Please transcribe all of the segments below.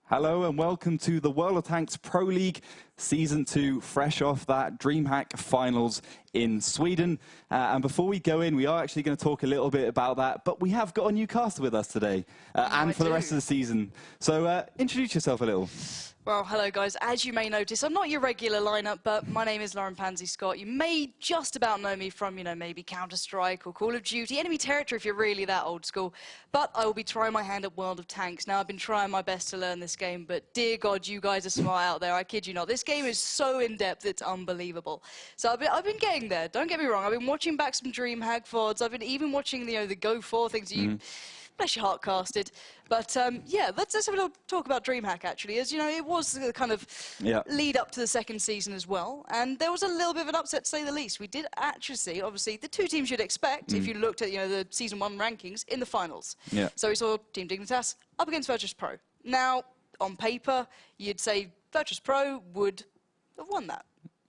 Hello and welcome to the WoT Pro League Season 2, fresh off that DreamHack finals in Sweden. And before we go in, we are actually going to talk a little bit about that, but we have got a new caster with us today and for the rest of the season. So introduce yourself a little. Well, hello guys. As you may notice, I'm not your regular lineup, but my name is Lauren Pansy Scott. You may just about know me from, maybe Counter-Strike or Call of Duty, enemy territory if you're really that old school. But I will be trying my hand at World of Tanks. Now, I've been trying my best to learn this game, but dear God, you guys are smart out there. I kid you not. This game is so in-depth, it's unbelievable. So I've been getting there. Don't get me wrong. I've been watching back some DreamHack VODs. I've been even watching the Go4 things. Bless your heart, casted. But yeah, let's have a little talk about DreamHack, actually. As you know, it was the kind of lead up to the second season as well. And there was a little bit of an upset, to say the least. We did actually see, obviously, the two teams you'd expect if you looked at the Season 1 rankings in the finals. So we saw Team Dignitas up against WoT Pro. Now, on paper, you'd say WoT Pro would have won that.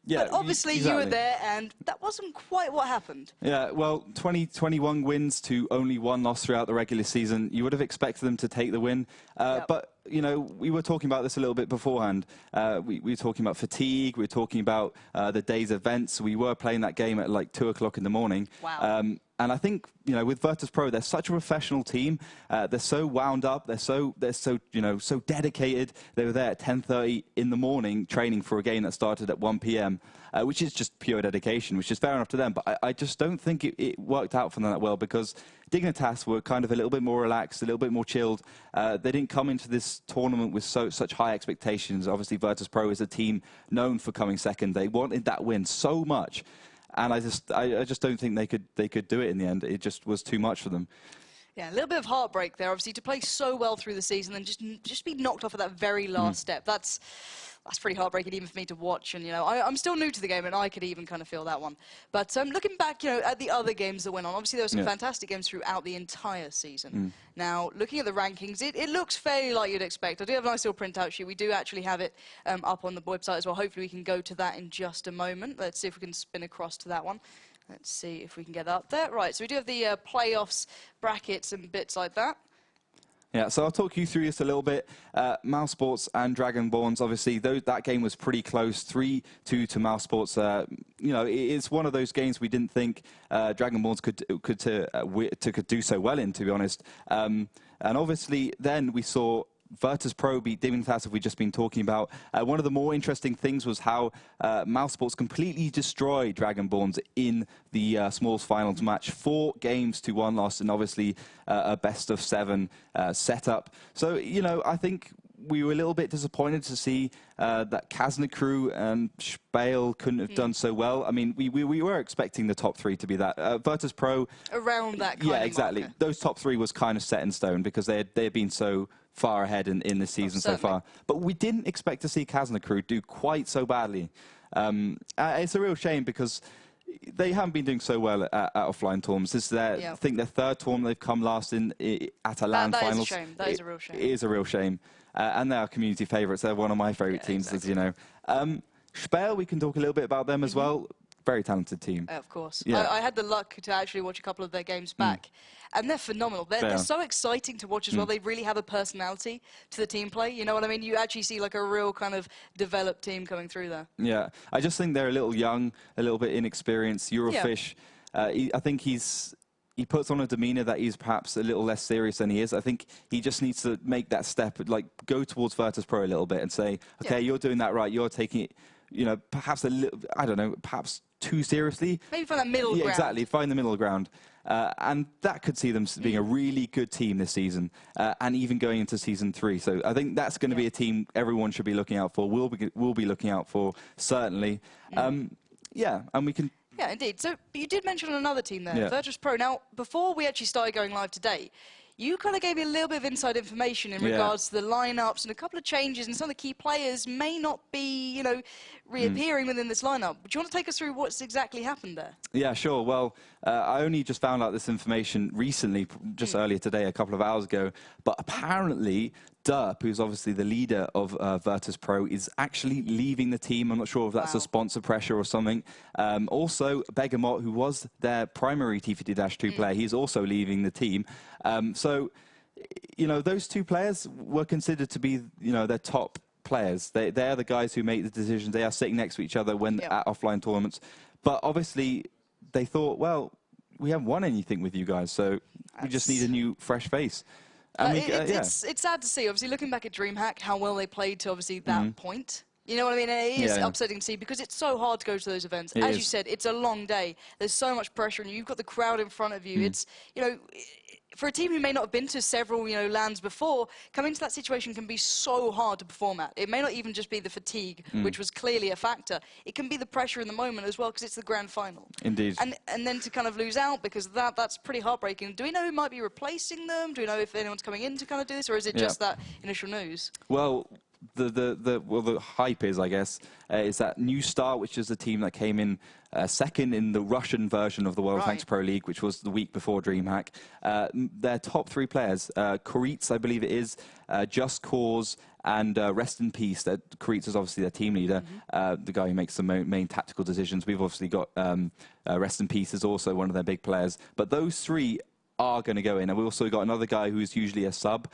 Yeah, but obviously you were there, and that wasn't quite what happened. Yeah, well, 21 wins to only 1 loss throughout the regular season. You would have expected them to take the win. But, we were talking about this a little bit beforehand. We were talking about fatigue. We were talking about the day's events. We were playing that game at like 2 o'clock in the morning. Wow. And I think, with WoT Pro, they're such a professional team. They're so wound up. They're so so dedicated. They were there at 10:30 in the morning training for a game that started at 1 p.m., which is just pure dedication, which is fair enough to them. But I just don't think it worked out for them that well, because Dignitas were kind of a little bit more relaxed, a little bit more chilled. They didn't come into this tournament with such high expectations. Obviously, WoT Pro is a team known for coming second. They wanted that win so much. And I just don't think they could do it in the end. It just was too much for them. Yeah, a little bit of heartbreak there, obviously, to play so well through the season and just be knocked off at that very last step. That's pretty heartbreaking even for me to watch. And, I'm still new to the game, and I could even kind of feel that one. But looking back, at the other games that went on, obviously there were some fantastic games throughout the entire season. Now, looking at the rankings, it looks fairly like you'd expect. I do have a nice little printout sheet. We do actually have it up on the website as well. Hopefully we can go to that in just a moment. Let's see if we can spin across to that one. Let's see if we can get that up there. Right, so we do have the playoffs, brackets, and bits like that. Yeah, so I'll talk you through this a little bit. Mousesports and Dragonborns, obviously, that game was pretty close, 3-2 to Mousesports. It's one of those games we didn't think Dragonborns could do so well in, to be honest. And obviously, then we saw WoT Pro beat Dignitas, we've just been talking about. One of the more interesting things was how Mousesports completely destroyed Dragonborns in the Smalls finals match. 4 games to 1 loss, and obviously a best-of-7 setup. So, I think we were a little bit disappointed to see that Kazna crew and Spale couldn't have done so well. I mean, we were expecting the top 3 to be that. WoT Pro... Around that kind of exactly. marker. Those top 3 was kind of set in stone because they had been so far ahead in the season so far. But we didn't expect to see Kazna crew do quite so badly. It's a real shame because they haven't been doing so well at offline tournaments. This is I think their 3rd tournament they've come last at a LAN finals. That is a shame. That is a real shame. It is a real shame. And they are community favourites. They're one of my favourite teams, as you know. Spale, we can talk a little bit about them as well. Very talented team. Of course. Yeah. I had the luck to actually watch a couple of their games back. And they're phenomenal. They're so exciting to watch as well. They really have a personality to the team play. You know what I mean? You actually see like a real kind of developed team coming through there. Yeah. I just think they're a little young, a little bit inexperienced. Eurofish, I think he puts on a demeanor that he's perhaps a little less serious than he is. I think he just needs to make that step, like go towards WoT Pro a little bit and say, okay, you're doing that right. You're taking it, perhaps a little, I don't know, perhaps too seriously. Maybe find that middle ground. Exactly, find the middle ground. And that could see them being a really good team this season, and even going into Season 3. So I think that's going to be a team everyone should be looking out for. We'll be looking out for, certainly. And we can... Yeah, indeed. So you did mention another team there, WoT Pro. Now, before we actually started going live today, you kind of gave me a little bit of inside information in regards to the lineups and a couple of changes, and some of the key players may not be, reappearing within this lineup. Do you want to take us through what's exactly happened there? Yeah, sure. Well, I only just found out this information recently, just earlier today, a couple of hours ago. But apparently, Derp, who's obviously the leader of WoT Pro, is actually leaving the team. I'm not sure if that's a sponsor pressure or something. Also, Begamot, who was their primary TFT-2 player, he's also leaving the team. So you know, those two players were considered to be, you know, their top players. They're the guys who make the decisions. They are sitting next to each other when at offline tournaments. But obviously, they thought, well, we haven't won anything with you guys, so we just need a new, fresh face. And it's sad to see. Obviously, looking back at DreamHack, how well they played to obviously that point. You know what I mean? It is upsetting to see because it's so hard to go to those events. As you said, it's a long day. There's so much pressure, and you've got the crowd in front of you. It's, you know, for a team who may not have been to several, you know, lands before, coming to that situation can be so hard to perform at. It may not even just be the fatigue, which was clearly a factor. It can be the pressure in the moment as well, because it's the grand final. Indeed. And then to kind of lose out because of that, that's pretty heartbreaking. Do we know who might be replacing them? Do we know if anyone's coming in to kind of do this, or is it just that initial news? Well, the hype is, I guess, is that New Star, which is the team that came in second in the Russian version of the WoT Pro League, which was the week before DreamHack. Their top 3 players, Koritz, I believe it is, Just Cause, and Rest in Peace. Koritz is obviously their team leader, the guy who makes the main tactical decisions. We've obviously got Rest in Peace is also one of their big players. But those 3 are going to go in, and we also got another guy who's usually a sub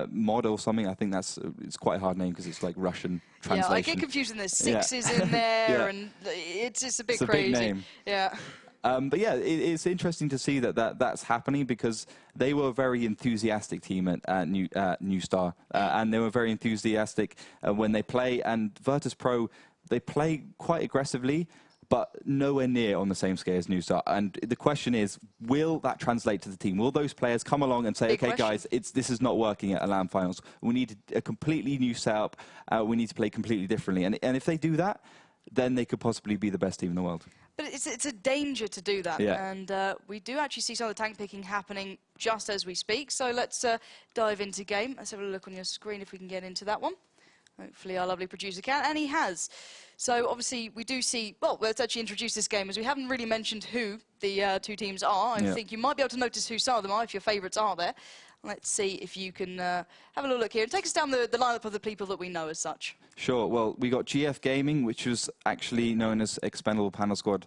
mod or something. I think it's quite a hard name because it's like Russian translation. Yeah, I get confused, and there's 6s in there, and it's a bit crazy. Big name. Yeah. But yeah, it's interesting to see that's happening because they were a very enthusiastic team at New Star, and they were very enthusiastic when they play. And WoT Pro, they play quite aggressively, but nowhere near on the same scale as New Star. And the question is, will that translate to the team? Will those players come along and say, okay, guys, this is not working at LAN finals. We need a completely new setup. We need to play completely differently. And if they do that, then they could possibly be the best team in the world. But it's a danger to do that. And we do actually see some of the tank picking happening just as we speak. So let's dive into game. Let's have a look on your screen if we can get into that one. Hopefully our lovely producer can, and he has. So obviously we do see, well, let's actually introduce this game as we haven't really mentioned who the 2 teams are. I think you might be able to notice who some of them are if your favourites are there. Let's see if you can have a little look here and take us down the lineup of the people that we know as such. Sure. Well, we got GF Gaming, which was actually known as Expendable Panel Squad,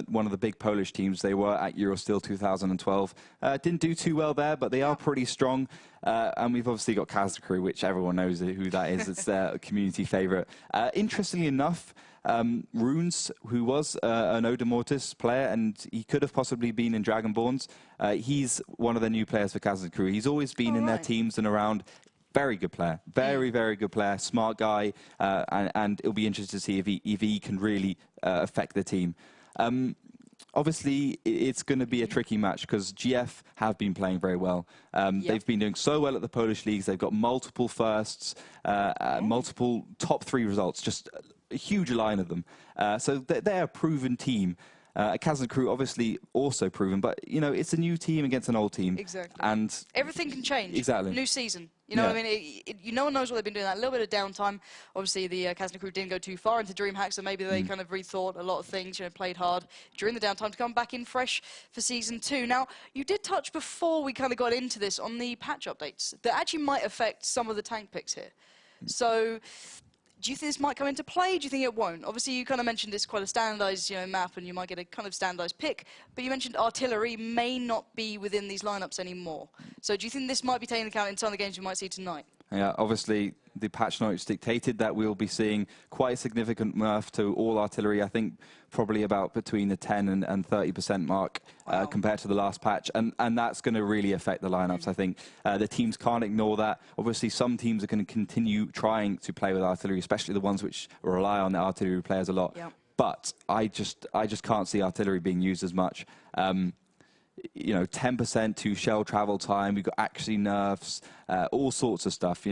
one of the big Polish teams. They were at Eurosteel 2012. Didn't do too well there, but they are pretty strong. And we've obviously got Kazna crew, which everyone knows who that is. It's their community favourite. Interestingly enough, Runes, who was an Odin Mortis player, and he could have possibly been in Dragonborns. He's one of the new players for Kazna crew. He's always been in their teams and around. Very good player, very good player, smart guy, and it'll be interesting to see if he can really affect the team. Obviously, it's going to be a tricky match because GF have been playing very well. They've been doing so well at the Polish leagues. They've got multiple firsts, multiple top 3 results, just a huge line of them. So they're a proven team. Kazna crew obviously also proven, but you know it's a new team against an old team. Exactly. And everything can change. Exactly. New season. You know what I mean? No one knows what they've been doing. That little bit of downtime. Obviously, the Kazna crew didn't go too far into DreamHack, so maybe they kind of rethought a lot of things. You know, played hard during the downtime to come back in fresh for season 2. Now, you did touch before we kind of got into this on the patch updates that actually might affect some of the tank picks here. So, do you think this might come into play? Do you think it won't? Obviously, you kind of mentioned it's quite a standardized, map, and you might get a kind of standardized pick. But you mentioned artillery may not be within these lineups anymore. So, do you think this might be taken into account in some of the games we might see tonight? Yeah, obviously, the patch notes dictated that we'll be seeing quite a significant nerf to all artillery. I think probably about between the 10 and 30% mark compared to the last patch. And that's going to really affect the lineups, I think. The teams can't ignore that. Obviously, some teams are going to continue trying to play with artillery, especially the ones which rely on the artillery players a lot. Yep. But I just can't see artillery being used as much. 10% to shell travel time. We've got actually nerfs, all sorts of stuff,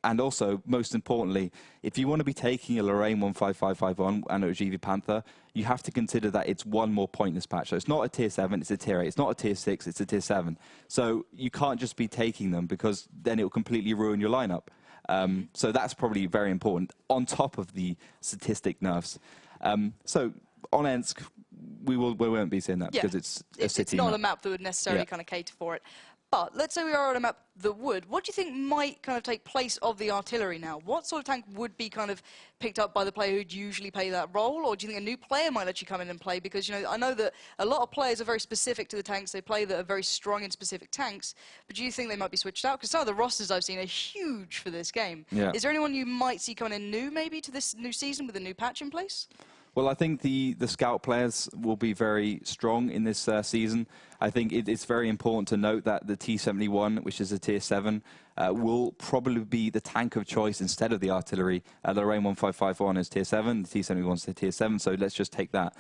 And also, most importantly, if you want to be taking a Lorraine 15551 and a GV Panther, you have to consider that it's one more pointless patch. So it's not a tier 7, it's a tier 8. It's not a tier 6, it's a tier 7. So you can't just be taking them because then it will completely ruin your lineup. So that's probably very important on top of the statistic nerfs. So on Ensk, we won't be seeing that because it's a city. It's not a map that would necessarily kind of cater for it. But let's say we are on a map that would. What do you think might kind of take place of the artillery now? What sort of tank would be kind of picked up by the player who'd usually play that role? Or do you think a new player might actually come in and play? Because, you know, I know that a lot of players are very specific to the tanks they play that are very strong in specific tanks. But do you think they might be switched out? Because some of the rosters I've seen are huge for this game. Yeah. Is there anyone you might see coming in new, maybe, to this new season with a new patch in place? Well, I think the scout players will be very strong in this season. I think it's very important to note that the T-71, which is a Tier 7, will probably be the tank of choice instead of the artillery. The Lorraine 1551 is Tier 7, the T-71 is Tier 7, so let's just take that.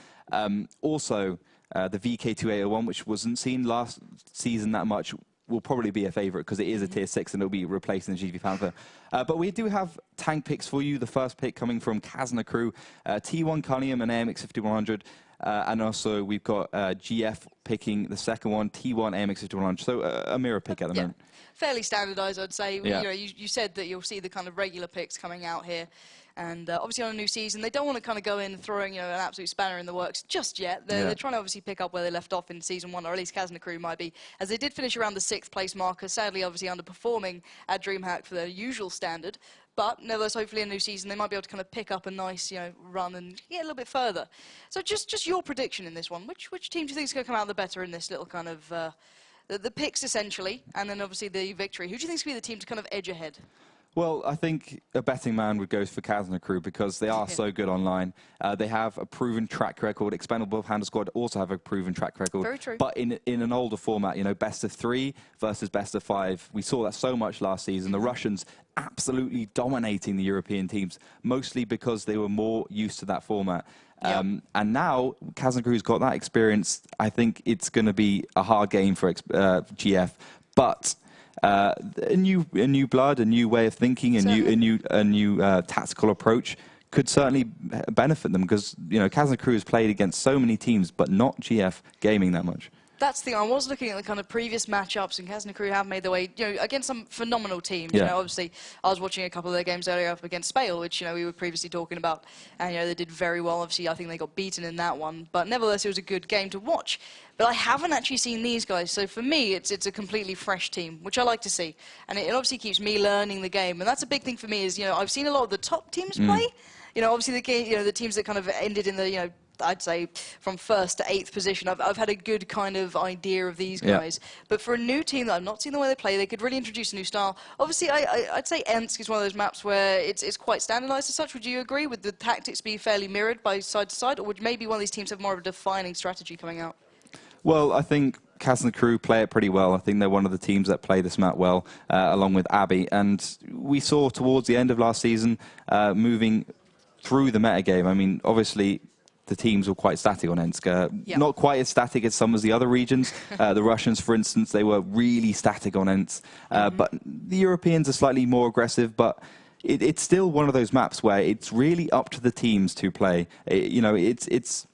Also, the VK2801, which wasn't seen last season that much, will probably be a favourite because it is a Tier 6 and it'll be replacing the GV Panther. But we do have tank picks for you. The first pick coming from Kazna crew, T1 Cunningham and AMX 5100. And also we've got GF picking the second one, T1 AMX 5100. So a mirror pick at the moment. Fairly standardised, I'd say. Yeah. You know, you said that you'll see the kind of regular picks coming out here. And obviously on a new season, they don't want to kind of go in throwing, you know, an absolute spanner in the works just yet. They're trying to obviously pick up where they left off in Season 1, or at least Kazna crew might be, as they did finish around the 6th place marker, sadly obviously underperforming at DreamHack for their usual standard. But nevertheless, hopefully in a new season, they might be able to kind of pick up a nice, you know, run and get a little bit further. So just your prediction in this one. Which team do you think is going to come out the better in this little kind of, the picks essentially, and then obviously the victory? Who do you think is going to be the team to kind of edge ahead? Well, I think a betting man would go for Kazna crew because they are so good online. They have a proven track record. Expendable Panda Squad also have a proven track record. Very true. But in an older format, you know, best of 3 versus best of 5. We saw that so much last season. The Russians absolutely dominating the European teams, mostly because they were more used to that format. And now Kazna crew's got that experience. I think it's going to be a hard game for GF. But a new blood, a new way of thinking, a new tactical approach could certainly benefit them because, you know, Kazna crew has played against so many teams, but not GF Gaming that much. That's the thing. I was looking at the kind of previous matchups, and Kazna crew have made their way, you know, against some phenomenal teams. You know, obviously, I was watching a couple of their games earlier up against Spale, which, you know, we were previously talking about, and, you know, they did very well. Obviously, I think they got beaten in that one, but nevertheless, it was a good game to watch. But I haven't actually seen these guys, so for me, it's a completely fresh team, which I like to see, and it obviously keeps me learning the game, and that's a big thing for me. Is, you know, I've seen a lot of the top teams play. You know, obviously the teams that kind of ended in the, you know, I'd say from 1st to 8th position, I've had a good kind of idea of these guys. But for a new team that I've not seen the way they play, they could really introduce a new style. Obviously, I'd say Ensk is one of those maps where it's quite standardized as such. Would you agree? Would the tactics be fairly mirrored by side to side, or would maybe one of these teams have more of a defining strategy coming out? Well, I think Kazna crew play it pretty well. I think they're one of the teams that play this map well, along with Abbey. And we saw towards the end of last season, moving through the metagame. I mean, obviously, the teams were quite static on Ensk. Not quite as static as some of the other regions. The Russians, for instance, they were really static on Ensk. But the Europeans are slightly more aggressive, but it's still one of those maps where it's really up to the teams to play. You know, it's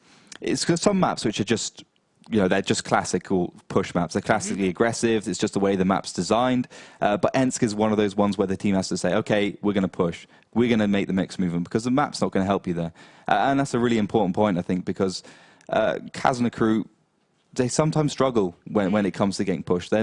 some maps which are just, you know, they're just classical push maps. They're classically aggressive. It's just the way the map's designed. But Ensk is one of those ones where the team has to say, okay, we're going to push. We're going to make the mix movement because the map's not going to help you there. And that's a really important point, I think, because Kazna crew, they sometimes struggle when it comes to getting pushed. They're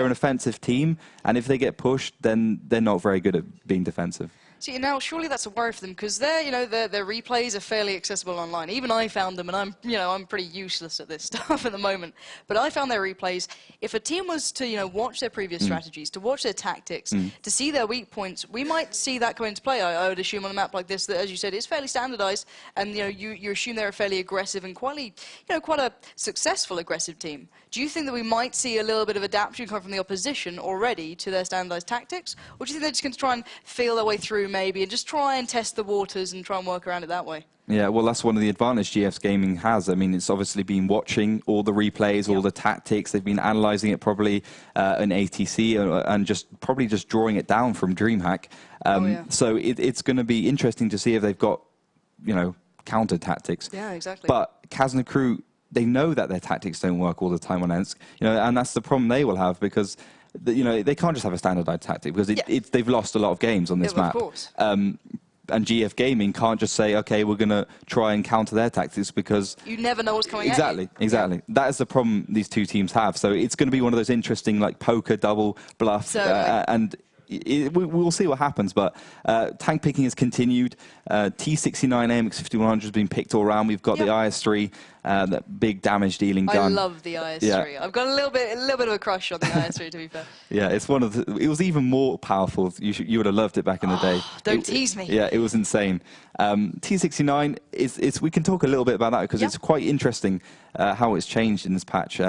an offensive team, and if they get pushed, then they're not very good at being defensive. See, now surely that's a worry for them because their replays are fairly accessible online. Even I found them, and I'm pretty useless at this stuff at the moment. But I found their replays. If a team was to, you know, watch their previous strategies, to watch their tactics, to see their weak points, we might see that come into play. I would assume on a map like this that, as you said, is fairly standardized, and you know, you assume they're a fairly aggressive and quite a successful aggressive team. Do you think that we might see a little bit of adaptation come from the opposition already to their standardized tactics, or do you think they're just going to try and feel their way through maybe and just try and test the waters and try and work around it that way? Yeah, well, that's one of the advantages GF's Gaming has. I mean, it's obviously been watching all the replays, all the tactics. They've been analysing it probably in ATC and probably just drawing it down from DreamHack. So it's going to be interesting to see if they've got, you know, counter tactics. Yeah, exactly. But Kazna crew, they know that their tactics don't work all the time on Ensk, you know, and that's the problem they will have because, you know, they can't just have a standardized tactic because they've lost a lot of games on this map. Of course. and GF Gaming can't just say, okay, we're going to try and counter their tactics, because you never know what's coming exactly, at you. Exactly. That is the problem these two teams have. So it's going to be one of those interesting, like, poker double bluff, and we'll see what happens. But tank picking has continued. T69 AMX5100 has been picked all around. We've got the IS3, that big damage dealing gun. I love the IS3. Yeah. I've got a little bit of a crush on the IS3, to be fair. Yeah, it's one of the. It was even more powerful. You would have loved it back in the day. Don't tease me. Yeah, it was insane. T69 is. We can talk a little bit about that, because it's quite interesting how it's changed in this patch.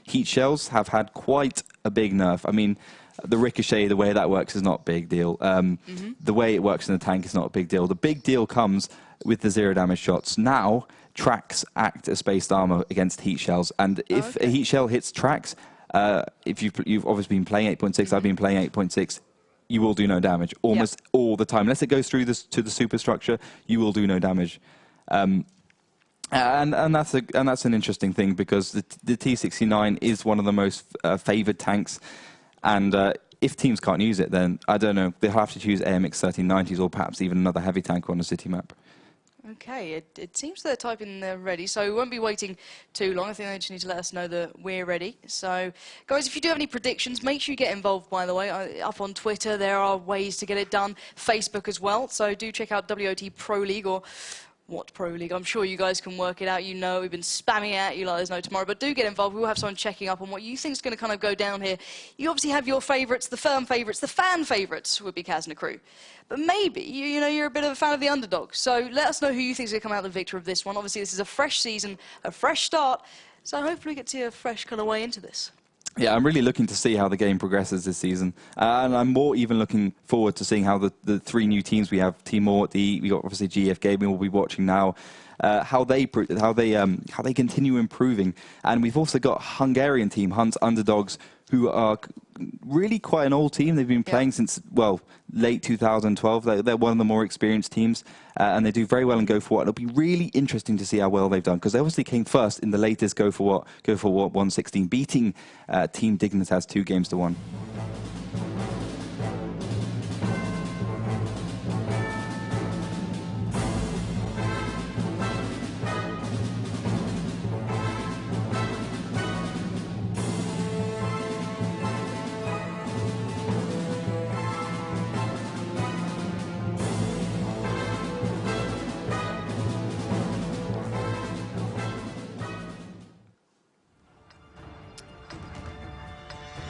Heat shells have had quite a big nerf. I mean, the ricochet, the way that works is not a big deal. The way it works in the tank is not a big deal. The big deal comes with the zero damage shots. Now, tracks act as spaced armor against heat shells, and if a heat shell hits tracks, if you've obviously been playing 8.6, I've been playing 8.6, you will do no damage almost all the time. Unless it goes through to the superstructure, you will do no damage. And that's an interesting thing, because the T69 is one of the most favored tanks, and if teams can't use it, then I don't know, they'll have to choose AMX 1390s or perhaps even another heavy tank on a city map. Okay, it seems they're typing they're ready, so we won't be waiting too long. I think they just need to let us know that we're ready. So, guys, if you do have any predictions, make sure you get involved, by the way. Up on Twitter, there are ways to get it done. Facebook as well, so do check out WoT Pro League or WoT Pro League. I'm sure you guys can work it out. You know, we've been spamming at you like there's no tomorrow, but do get involved. We will have someone checking up on what you think is going to kind of go down here. You obviously have your favourites, the firm favourites, the fan favourites would be Kazna crew. But maybe, you know, you're a bit of a fan of the underdog. So let us know who you think is going to come out the victor of this one. Obviously, this is a fresh season, a fresh start, so hopefully we get to see a fresh kind of way into this. Yeah, I'm really looking to see how the game progresses this season, and I'm more even looking forward to seeing how the three new teams we have, Team WoT, we got obviously GF Gaming we'll be watching now, how they continue improving, and we've also got Hungarian team Hunt's Underdogs, who are really quite an old team. They've been playing since, well, late 2012. They're one of the more experienced teams, and they do very well in Go for What. It'll be really interesting to see how well they've done, because they obviously came first in the latest Go for What 116, beating Team Dignitas 2-1.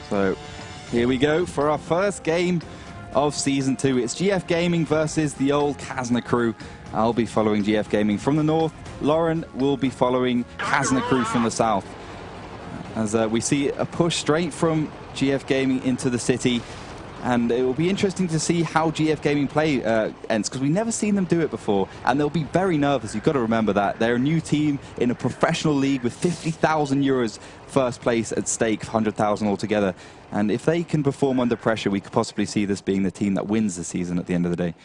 So here we go for our first game of Season 2. It's GF Gaming versus the old Kazna crew. I'll be following GF Gaming from the north. Lauren will be following Kazna crew from the south. As we see a push straight from GF Gaming into the city. And it will be interesting to see how GF Gaming play ends, because we've never seen them do it before. And they'll be very nervous. You've got to remember that. They're a new team in a professional league with 50,000 euros first place at stake, 100,000 altogether. And if they can perform under pressure, we could possibly see this being the team that wins the season at the end of the day.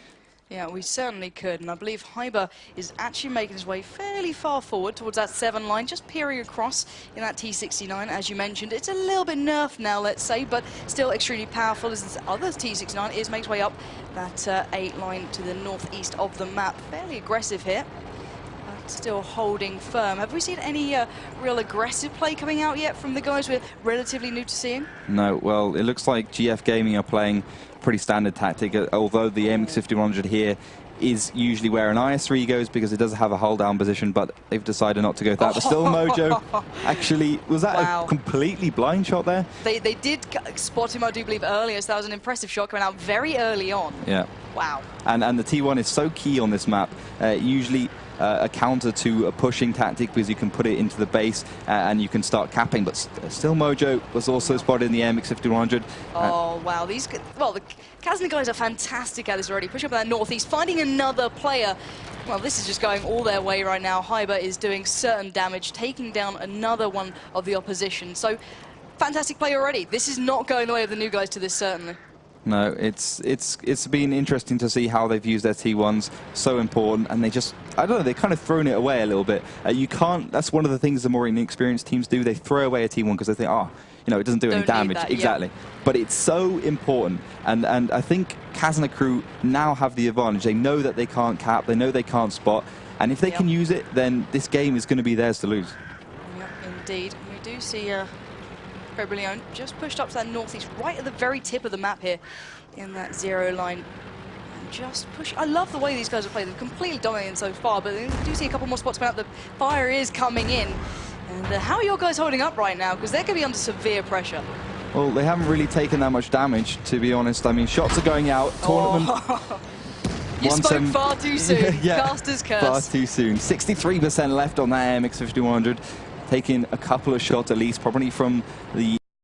Yeah, we certainly could, and I believe Hyber is actually making his way fairly far forward towards that 7 line, just peering across in that T69, as you mentioned. It's a little bit nerfed now, let's say, but still extremely powerful as this other T69 makes its way up that 8 line to the northeast of the map. Fairly aggressive here, but still holding firm. Have we seen any real aggressive play coming out yet from the guys we're relatively new to seeing? No, well, it looks like GF Gaming are playing pretty standard tactic, although the AMX5100 here is usually where an IS3 goes, because it does have a hold down position, but they've decided not to go with that. But still, Mojo actually, was that a completely blind shot there? They did spot him, I do believe, earlier, so that was an impressive shot coming out very early on. Yeah. Wow. And the T1 is so key on this map. Usually a counter to a pushing tactic, because you can put it into the base and you can start capping. But still, Mojo was also spotted in the AMX5100. Oh, wow. The Kazna guys are fantastic at this already. Pushing up that northeast, finding another player. Well, this is just going all their way right now. Hyber is doing certain damage, taking down another one of the opposition. So, fantastic play already. This is not going the way of the new guys to this, certainly. No, it's been interesting to see how they've used their T1s, so important, and they just, I don't know, they've kind of thrown it away a little bit. You can't, that's one of the things the more inexperienced teams do, they throw away a T1 because they think, oh, you know, it doesn't do any damage. That, exactly. Yeah. But it's so important, and I think Kazna crew now have the advantage. They know that they can't cap, they know they can't spot, and if they can use it, then this game is going to be theirs to lose. Yep, indeed. We do see Rebellion just pushed up to that northeast, right at the very tip of the map here, in that 0 line. And just push. I love the way these guys have played. They've completely dominated so far, but we do see a couple more spots coming up. The fire is coming in. And how are your guys holding up right now? Because they're going to be under severe pressure. Well, they haven't really taken that much damage, to be honest. I mean, shots are going out. Tournament. Oh. You spoke far too soon. Yeah, Caster's curse. Far too soon. 63% left on that AMX 5100. Taking a couple of shots at least, probably from the